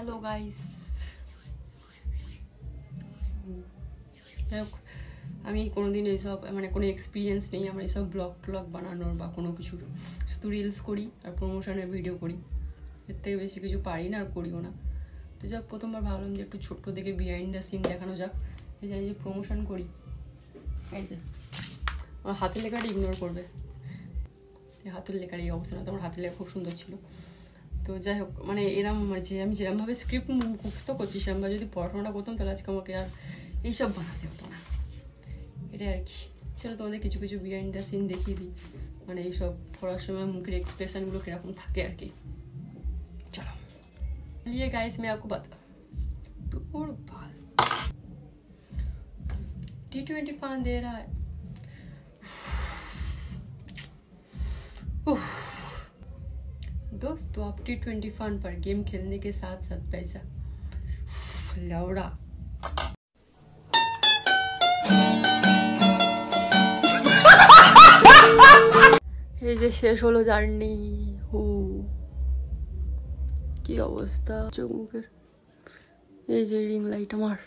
Hello guys, আমি কোনোদিন এইসব মানে কোনো এক্সপিরিয়েন্স নেই আমার এইসব ব্লগ বানানোর বা কোনো কিছু। শুধু রিলস করি আর প্রমোশনের ভিডিও করি, এর থেকে বেশি কিছু পারি না আর করিও না। তো যাক, প্রথমবার ভাবলাম যে একটু ছোট্ট থেকে বিহাইন্ড দ্য সিন দেখানো যাক। এই যে প্রমোশন করি, এই যে আমার হাতের লেখাটা ইগনোর করবে, হাতের লেখার এই অবস্থা না। তো আমার হাতের লেখা খুব সুন্দর ছিল। তো যাই হোক, মানে এরম যে আমি যেরমভাবে স্ক্রিপ্ট মুখস্থ করছি সেরমভাবে যদি পড়াশোনাটা করতাম তাহলে আজকে আমাকে আর এইসব বানাতে হতো না। এটাই আর কি। চলো তোমাদের কিছু কিছু বিহাইন্ড দ্য সিন দেখিয়ে দিই, মানে এইসব পড়ার সময় মুখের এক্সপ্রেশনগুলো কীরকম থাকে আর কি। চলো ये गाइस मैं आपको बता T20 फन दे रहा है। दोस्तों, आप T20 फन पर गेम खेलने के साथ साथ पैसा लौड़ा। এই যে শেষ হলো জার্নি। কি অবস্থা চোখ মুখের। এই যে রিং লাইট আমার।